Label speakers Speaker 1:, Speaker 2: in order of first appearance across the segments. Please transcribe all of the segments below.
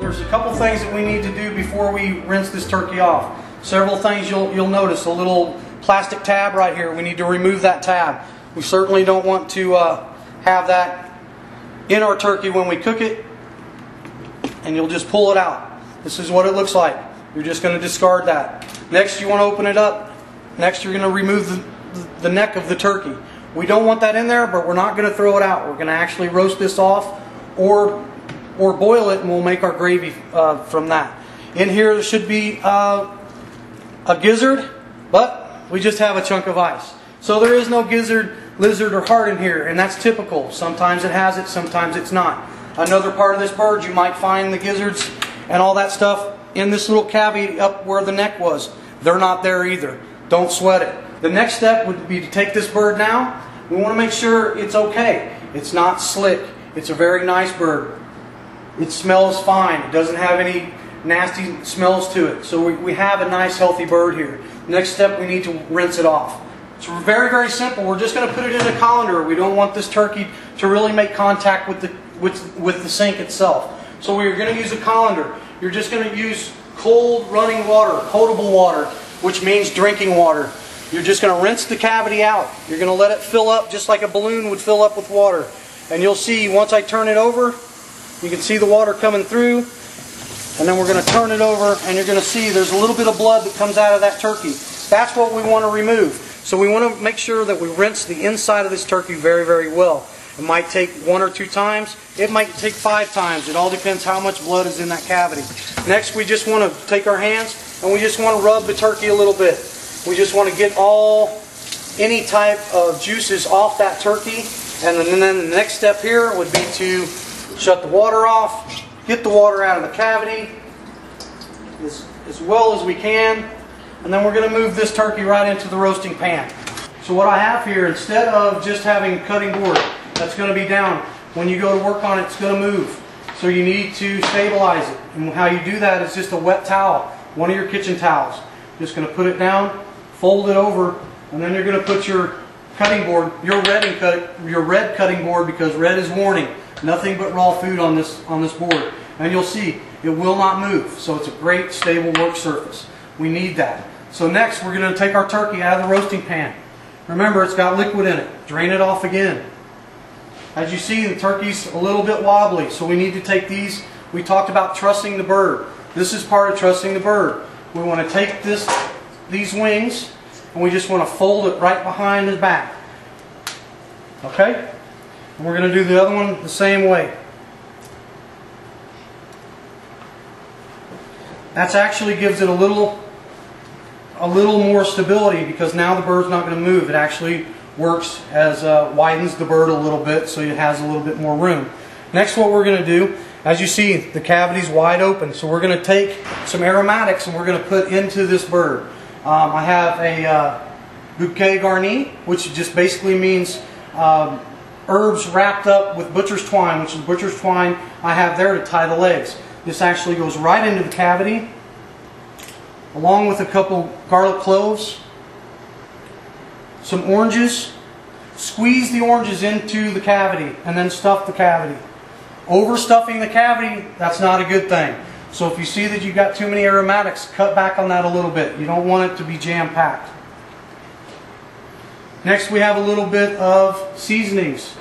Speaker 1: there's a couple things that we need to do before we rinse this turkey off. Several things you'll notice. A little plastic tab right here. We need to remove that tab. We certainly don't want to have that in our turkey when we cook it, and you'll just pull it out. This is what it looks like. You're just going to discard that. Next, you want to open it up. Next, you're going to remove the neck of the turkey. We don't want that in there, but we're not going to throw it out. We're going to actually roast this off or boil it, and we'll make our gravy from that. In here there should be a gizzard, but we just have a chunk of ice. So there is no gizzard, lizard, or heart in here, and that's typical. Sometimes it has it, sometimes it's not. Another part of this bird, you might find the gizzards and all that stuff in this little cavity up where the neck was. They're not there either. Don't sweat it. The next step would be to take this bird now. We want to make sure it's okay. It's not slick. It's a very nice bird. It smells fine. It doesn't have any nasty smells to it. So we have a nice healthy bird here. Next step, we need to rinse it off. It's very, very simple. We're just going to put it in a colander. We don't want this turkey to really make contact with the sink itself. So we're going to use a colander. You're just going to use cold running water, potable water, which means drinking water. You're just going to rinse the cavity out. You're going to let it fill up just like a balloon would fill up with water. And you'll see once I turn it over, you can see the water coming through. And then we're going to turn it over, and you're going to see there's a little bit of blood that comes out of that turkey. That's what we want to remove. So we want to make sure that we rinse the inside of this turkey very, very well. It might take 1 or 2 times. It might take 5 times. It all depends how much blood is in that cavity. Next, we just want to take our hands and we just want to rub the turkey a little bit. We just want to get any type of juices off that turkey. And then the next step here would be to shut the water off, get the water out of the cavity as well as we can. And then we're going to move this turkey right into the roasting pan. So what I have here, instead of just having a cutting board that's going to be down, when you go to work on it, it's going to move. So you need to stabilize it. And how you do that is just a wet towel, one of your kitchen towels. Just going to put it down, fold it over, and then you're going to put your cutting board, your red cutting board, because red is warning. Nothing but raw food on this board. And you'll see, it will not move. So it's a great stable work surface. We need that. So next, we're going to take our turkey out of the roasting pan. Remember, it's got liquid in it. Drain it off again. As you see, the turkey's a little bit wobbly, so we need to take these. We talked about trussing the bird. This is part of trussing the bird. We want to take these wings, and we just want to fold it right behind his back. Okay? And we're going to do the other one the same way. That actually gives it a little more stability, because now the bird's not going to move. It actually works as widens the bird a little bit, so it has a little bit more room. Next, what we're going to do, as you see, the cavity's wide open, so we're going to take some aromatics and we're going to put into this bird. I have a bouquet garni, which just basically means herbs wrapped up with butcher's twine, which is butcher's twine I have there to tie the legs. This actually goes right into the cavity, along with a couple garlic cloves, some oranges. Squeeze the oranges into the cavity and then stuff the cavity. Overstuffing the cavity, that's not a good thing. So if you see that you've got too many aromatics, cut back on that a little bit. You don't want it to be jam-packed. Next, we have a little bit of seasonings.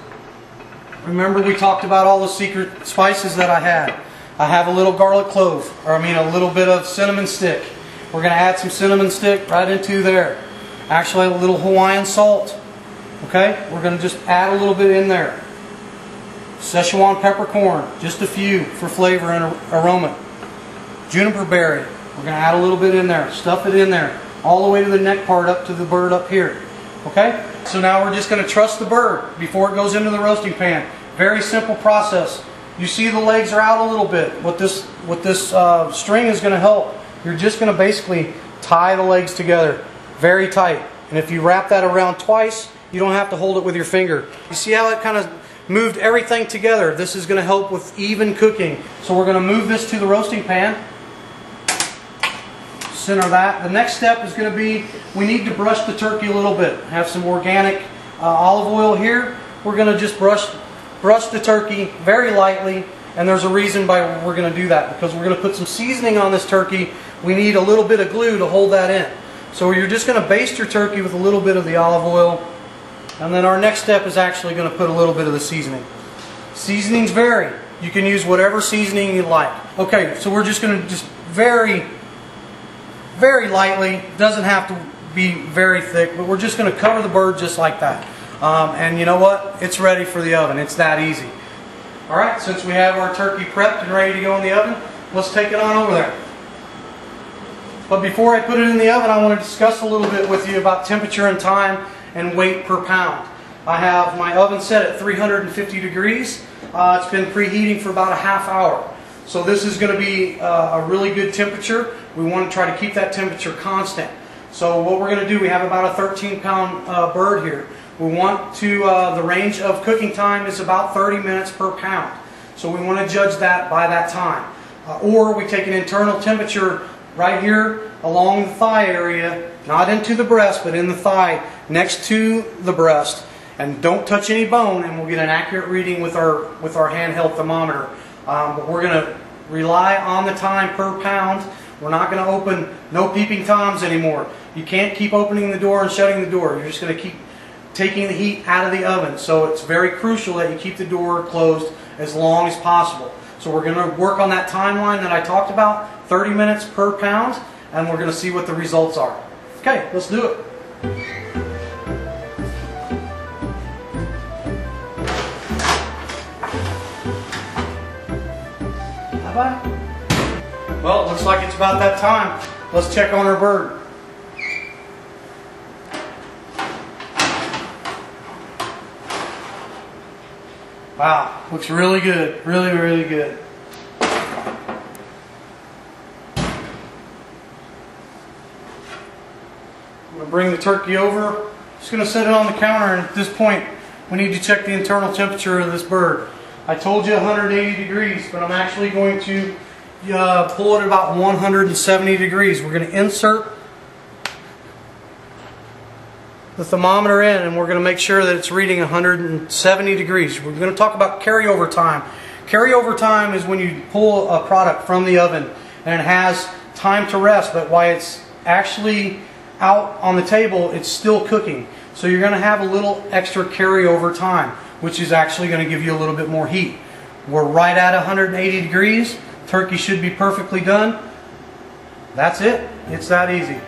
Speaker 1: Remember, we talked about all the secret spices that I had. I have a little garlic clove, a little bit of cinnamon stick. We're going to add some cinnamon stick right into there. Actually, a little Hawaiian salt. Okay, we're going to just add a little bit in there. Szechuan peppercorn, just a few for flavor and aroma. Juniper berry, we're going to add a little bit in there. Stuff it in there, all the way to the neck part up to the bird up here. Okay, so now we're just going to truss the bird before it goes into the roasting pan. Very simple process. You see the legs are out a little bit. What this string is going to help, you're just going to basically tie the legs together very tight. And if you wrap that around twice, you don't have to hold it with your finger. You see how it kind of moved everything together? This is going to help with even cooking. So we're going to move this to the roasting pan. Center that. The next step is going to be, we need to brush the turkey a little bit. Have some organic olive oil here. We're going to just brush the turkey very lightly, and there's a reason why we're going to do that, because we're going to put some seasoning on this turkey. We need a little bit of glue to hold that in. So you're just going to baste your turkey with a little bit of the olive oil, and then our next step is actually going to put a little bit of the seasoning. Seasonings vary. You can use whatever seasoning you like. Okay, so we're just going to very lightly, doesn't have to be very thick, but we're just going to cover the bird just like that. And you know what? It's ready for the oven. It's that easy. Alright, since we have our turkey prepped and ready to go in the oven, let's take it on over there. But before I put it in the oven, I want to discuss a little bit with you about temperature and time and weight per pound. I have my oven set at 350 degrees. It's been preheating for about a half hour. So this is going to be a really good temperature. We want to try to keep that temperature constant. So what we're going to do, we have about a 13-pound bird here. We want to, the range of cooking time is about 30 minutes per pound. So we want to judge that by that time. Or we take an internal temperature right here along the thigh area, not into the breast, but in the thigh next to the breast. And don't touch any bone, and we'll get an accurate reading with our handheld thermometer. But we're going to rely on the time per pound. We're not going to open, no peeping toms anymore. You can't keep opening the door and shutting the door. You're just going to keep taking the heat out of the oven. So it's very crucial that you keep the door closed as long as possible. So we're going to work on that timeline that I talked about, 30 minutes per pound, and we're going to see what the results are. Okay, let's do it. Bye-bye. Well, it looks like it's about that time. Let's check on our bird. Wow, looks really good. Really, really good. I'm going to bring the turkey over. Just going to set it on the counter, and at this point we need to check the internal temperature of this bird. I told you 180 degrees, but I'm actually going to pull it at about 170 degrees. We're going to insert the thermometer in, and we're going to make sure that it's reading 170 degrees. We're going to talk about carryover time. Carryover time is when you pull a product from the oven and it has time to rest, but while it's actually out on the table, it's still cooking. So you're going to have a little extra carryover time, which is actually going to give you a little bit more heat. We're right at 180 degrees. Turkey should be perfectly done. That's it. It's that easy.